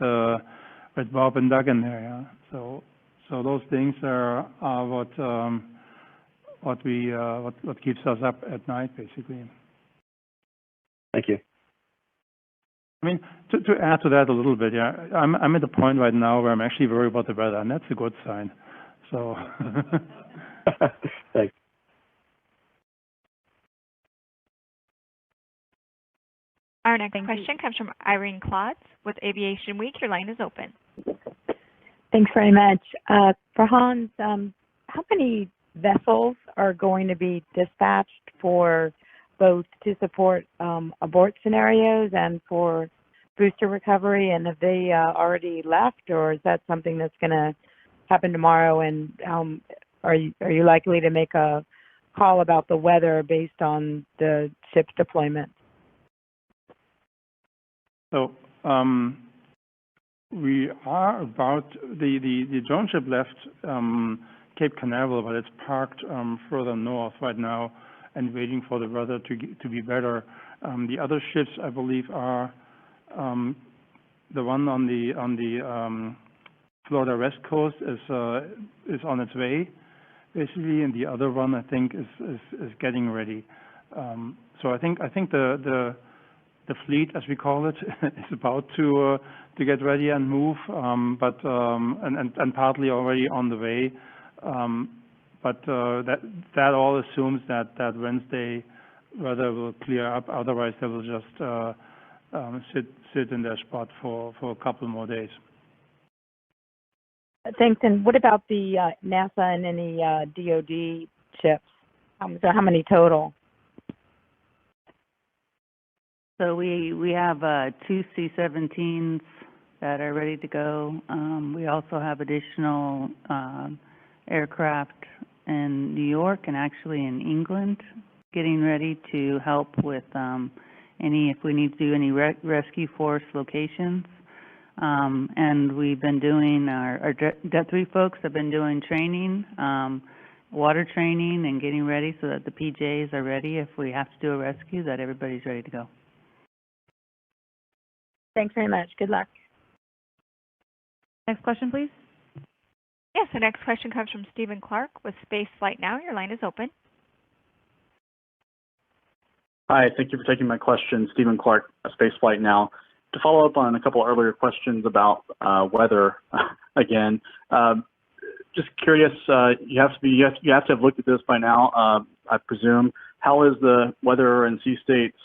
Bob and Doug in there. Yeah? So those things are what keeps us up at night, basically. Thank you. I mean, to add to that a little bit, yeah, I'm at the point right now where I'm actually worried about the weather, and that's a good sign. So. Thanks. Our next question comes from Irene Klotz with Aviation Week. Your line is open. Thanks very much. For Hans, how many vessels are going to be dispatched for both to support abort scenarios and for booster recovery? And have they already left, or is that something that's going to happen tomorrow? And are you likely to make a call about the weather based on the ship's deployment? So we are about the drone ship left Cape Canaveral, but it's parked further north right now and waiting for the weather to be better. The other ships, I believe, are the one on the Florida West Coast is on its way, basically, and the other one I think is getting ready. So I think the fleet, as we call it, is about to get ready and move, but and partly already on the way. But that all assumes that Wednesday weather will clear up. Otherwise, they will just sit in their spot for a couple more days. Thanks. And what about the NASA and any DoD ships? So how many total? So we have 2 C-17s that are ready to go. We also have additional aircraft in New York and actually in England getting ready to help with if we need to do any rescue force locations. And we've been doing, our Det-3 folks have been doing training, water training and getting ready so that the PJs are ready if we have to do a rescue, that everybody's ready to go. Thanks very much. Good luck. Next question, please. Yes, the next question comes from Stephen Clark with Space Flight Now. Your line is open. Hi, thank you for taking my question. Stephen Clark, Space Flight Now. To follow up on a couple earlier questions about weather, again, just curious. You have to have looked at this by now, I presume. How is the weather in sea states?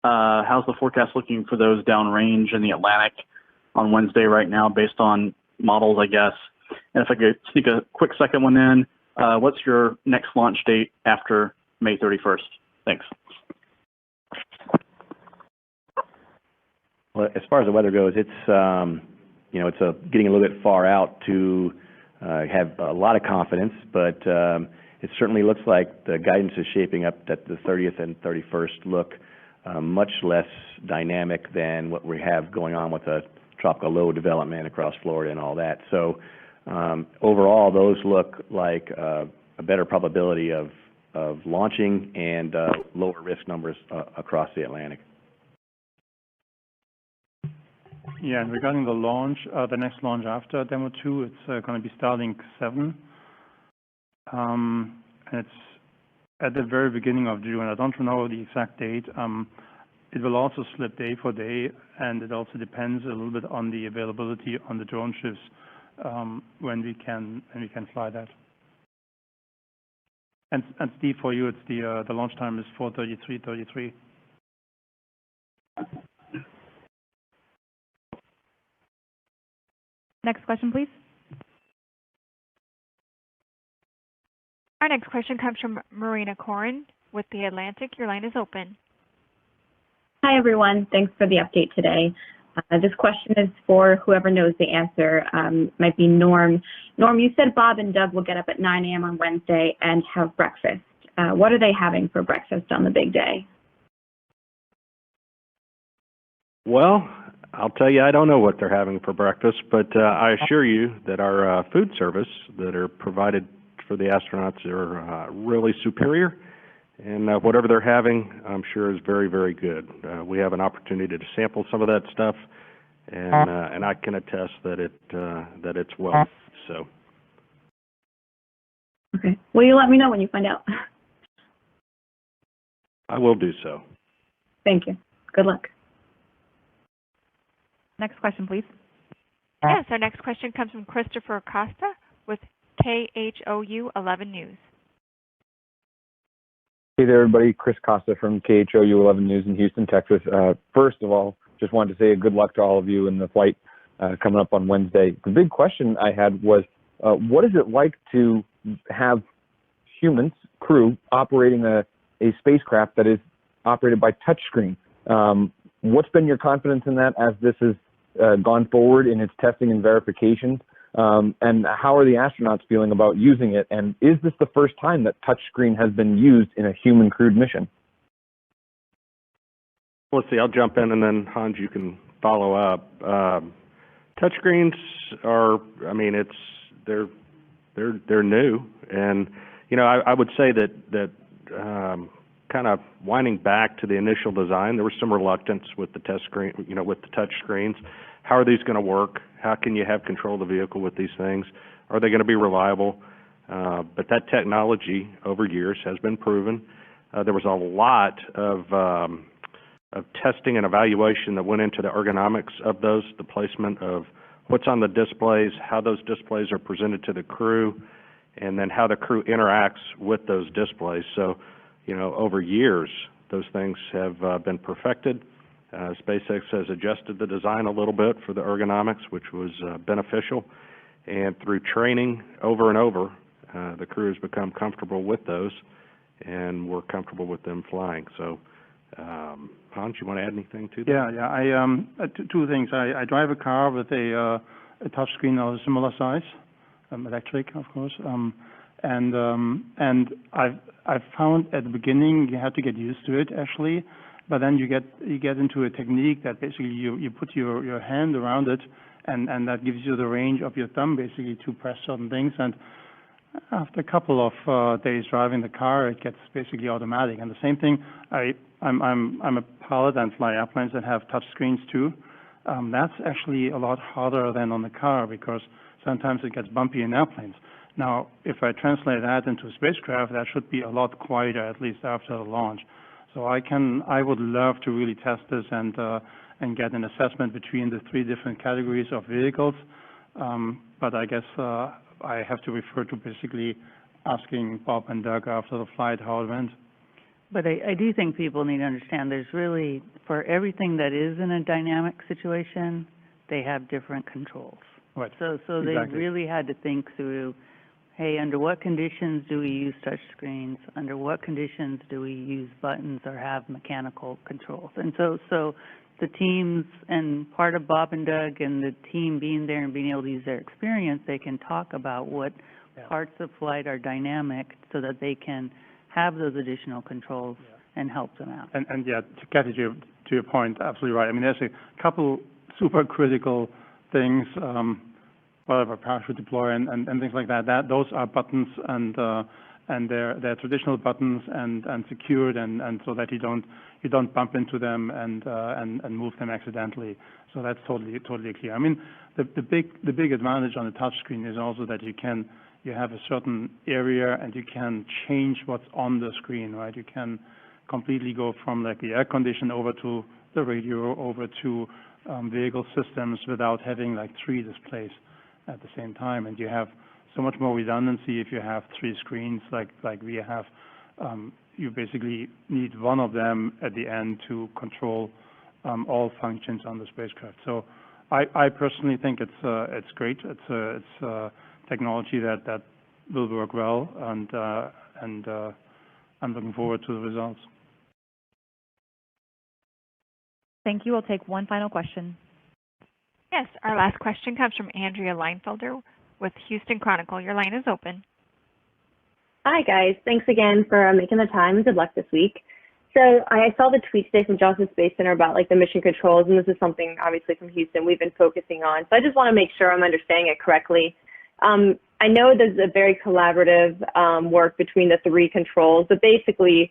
How's the forecast looking for those downrange in the Atlantic on Wednesday right now, based on models, I guess? And if I could sneak a quick second one in, what's your next launch date after May 31st? Thanks. Well, as far as the weather goes, it's it's getting a little bit far out to have a lot of confidence, but it certainly looks like the guidance is shaping up that the 30th and 31st look much less dynamic than what we have going on with the tropical low development across Florida and all that. So overall, those look like a better probability of launching and lower risk numbers across the Atlantic. Yeah, and regarding the launch, the next launch after Demo 2, it's going to be Starlink 7. And it's at the very beginning of June. I don't know the exact date. It will also slip day for day, and it also depends a little bit on the availability on the drone ships when we can fly that. And Steve, for you, it's the launch time is 4:33:33. Next question, please. Our next question comes from Marina Corin with The Atlantic. Your line is open. Hi, everyone. Thanks for the update today. This question is for whoever knows the answer. Might be Norm. Norm, you said Bob and Doug will get up at 9 a.m. on Wednesday and have breakfast. What are they having for breakfast on the big day? Well, I'll tell you, I don't know what they're having for breakfast, but I assure you that our food service that are provided for the astronauts are really superior, and whatever they're having, I'm sure is very, very good. We have an opportunity to sample some of that stuff, and I can attest that it's well. So. Okay. Will you let me know when you find out? I will do so. Thank you. Good luck. Next question, please. Yes, our next question comes from Christopher Acosta with KHOU 11 News. Hey there, everybody. Chris Costa from KHOU 11 News in Houston, Texas. First of all, just wanted to say a good luck to all of you in the flight coming up on Wednesday. The big question I had was, what is it like to have humans, crew, operating a spacecraft that is operated by touchscreen? What's been your confidence in that as this has gone forward in its testing and verification? And how are the astronauts feeling about using it? And is this the first time that touchscreen has been used in a human crewed mission? Let's see, I'll jump in and then Hans, you can follow up. Touchscreens are, I mean, they're new, and I would say that kind of winding back to the initial design, there was some reluctance with the test screen, with the touch screens. How are these going to work? How can you have control of the vehicle with these things? Are they going to be reliable? But that technology over years has been proven. There was a lot of testing and evaluation that went into the ergonomics of those, the placement of what's on the displays, how those displays are presented to the crew, and then how the crew interacts with those displays. So, over years, those things have been perfected. SpaceX has adjusted the design a little bit for the ergonomics, which was beneficial. And through training over and over, the crew has become comfortable with those, and we're comfortable with them flying. So, Hans, you want to add anything to that? Yeah. Two things. I drive a car with a touchscreen of a similar size, electric, of course. And I've found at the beginning you have to get used to it actually, but then you get into a technique that basically you put your hand around it, and that gives you the range of your thumb basically to press certain things. And after a couple of days driving the car, it gets basically automatic. And the same thing, I'm a pilot and fly airplanes that have touch screens too. That's actually a lot harder than on the car because sometimes it gets bumpy in airplanes. Now, if I translate that into a spacecraft, that should be a lot quieter, at least after the launch. So I would love to really test this and get an assessment between the three different categories of vehicles. But I guess I have to refer to basically asking Bob and Doug after the flight how it went. But I do think people need to understand there's really, for everything that is in a dynamic situation, they have different controls. Right. So exactly. They really had to think through, hey, under what conditions do we use touch screens? Under what conditions do we use buttons or have mechanical controls? And so the teams, and part of Bob and Doug and the team being there and being able to use their experience, they can talk about what parts of flight are dynamic so that they can have those additional controls and help them out. And yeah, Kathy, to your point, absolutely right. I mean, there's a couple super critical things, whatever, parachute deploy and things like that. Those are buttons, and they're traditional buttons and secured, and so that you don't bump into them and move them accidentally. So that's totally clear. I mean, the big advantage on the touch screen is also that you have a certain area and you can change what's on the screen, right? You can completely go from like the air condition over to the radio, over to vehicle systems without having like 3 displays at the same time. And you have so much more redundancy if you have 3 screens like we have. You basically need one of them at the end to control all functions on the spacecraft. So I personally think it's great. It's technology that will work well, and I'm looking forward to the results. Thank you. We'll take one final question. Yes, our last question comes from Andrea Leinfelder with Houston Chronicle. Your line is open. Hi, guys. Thanks again for making the time. Good luck this week. So I saw the tweet today from Johnson Space Center about like the mission controls, and this is something obviously from Houston we've been focusing on. So I just want to make sure I'm understanding it correctly. I know there's a very collaborative work between the 3 controls, but basically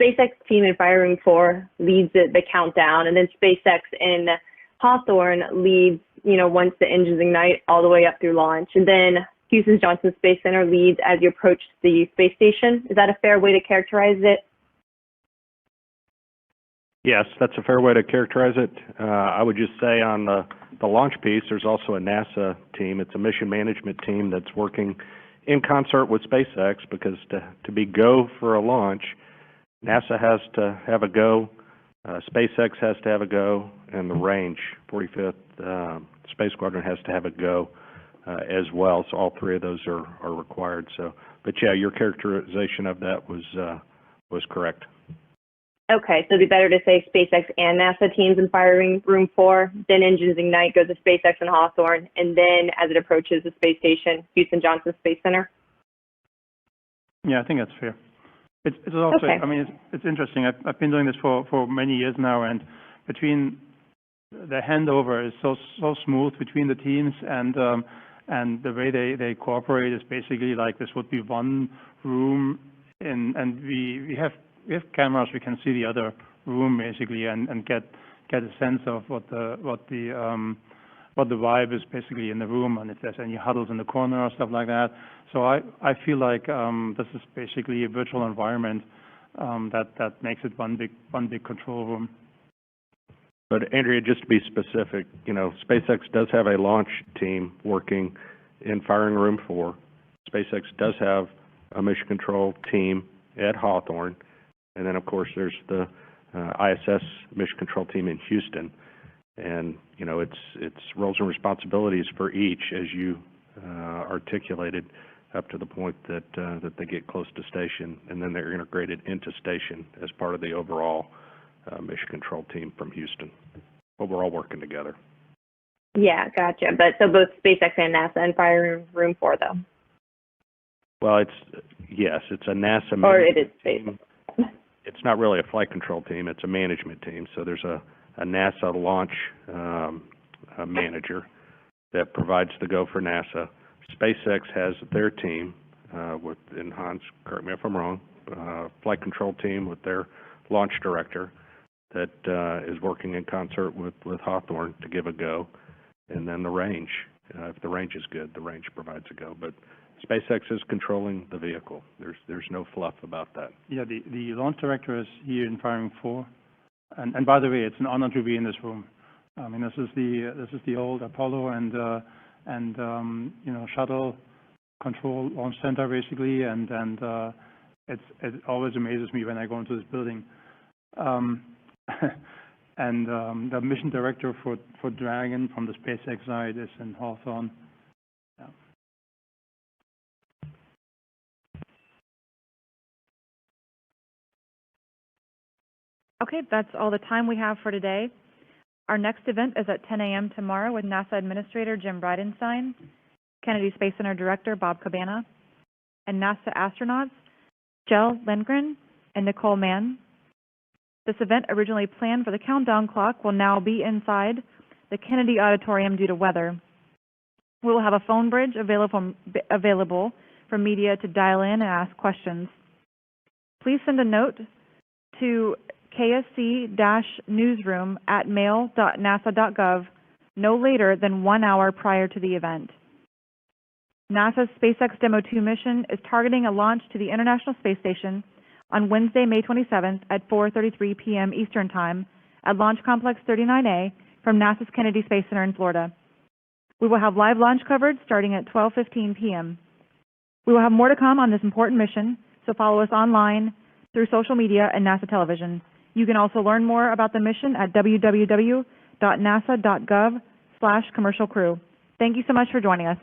SpaceX team in Fire Room 4 leads the countdown, and then SpaceX in Hawthorne leads, once the engines ignite all the way up through launch. And then Houston's Johnson Space Center leads as you approach the space station. Is that a fair way to characterize it? Yes, that's a fair way to characterize it. I would just say on the launch piece, there's also a NASA team. It's a mission management team that's working in concert with SpaceX, because to be go for a launch, NASA has to have a go, SpaceX has to have a go, and the range, 45th Space Squadron, has to have a go as well. So all 3 of those are required. So, but yeah, your characterization of that was correct. Okay, so it'd be better to say SpaceX and NASA teams in Fire Room 4, then engines ignite, goes to SpaceX and Hawthorne, and then as it approaches the space station, Houston Johnson Space Center? Yeah, I think that's fair. It's also, okay. I mean, it's interesting. I've been doing this for many years now, and between the handover is so smooth between the teams, and the way they cooperate is basically like this would be one room, and we have cameras. We can see the other room basically, and get a sense of what the vibe is basically in the room, and if there's any huddles in the corner or stuff like that. So I feel like this is basically a virtual environment that makes it one big control room. But Andrea, just to be specific, SpaceX does have a launch team working in Firing Room 4. SpaceX does have a mission control team at Hawthorne, and then of course there's the ISS mission control team in Houston. And it's roles and responsibilities for each, as you articulated, up to the point that they get close to station, and then they're integrated into station as part of the overall mission control team from Houston. But we're all working together. Yeah, gotcha. But so both SpaceX and NASA and Fire Room 4, though. Well, it's a NASA or it is team. It's not really a flight control team. It's a management team. So there's a NASA launch manager that provides the go for NASA. SpaceX has their team and Hans, correct me if I'm wrong, flight control team with their launch director that is working in concert with Hawthorne to give a go, and then the range. If the range is good, the range provides a go. But SpaceX is controlling the vehicle. There's no fluff about that. Yeah, the launch director is here in Firing 4, and by the way, it's an honor to be in this room. I mean, this is the old Apollo and shuttle control launch center basically, and it always amazes me when I go into this building. And the mission director for Dragon from the SpaceX side is in Hawthorne. Okay, that's all the time we have for today. Our next event is at 10 a.m. tomorrow with NASA Administrator Jim Bridenstine, Kennedy Space Center Director Bob Cabana, and NASA astronauts Jill Lindgren and Nicole Mann. This event, originally planned for the countdown clock, will now be inside the Kennedy Auditorium due to weather. We will have a phone bridge available for media to dial in and ask questions. Please send a note to ksc-newsroom@mail.nasa.gov no later than 1 hour prior to the event. NASA's SpaceX Demo 2 mission is targeting a launch to the International Space Station on Wednesday, May 27th at 4:33 p.m. Eastern Time at Launch Complex 39A from NASA's Kennedy Space Center in Florida. We will have live launch coverage starting at 12:15 p.m. We will have more to come on this important mission, so follow us online, through social media, and NASA television. You can also learn more about the mission at www.nasa.gov/commercial crew. Thank you so much for joining us.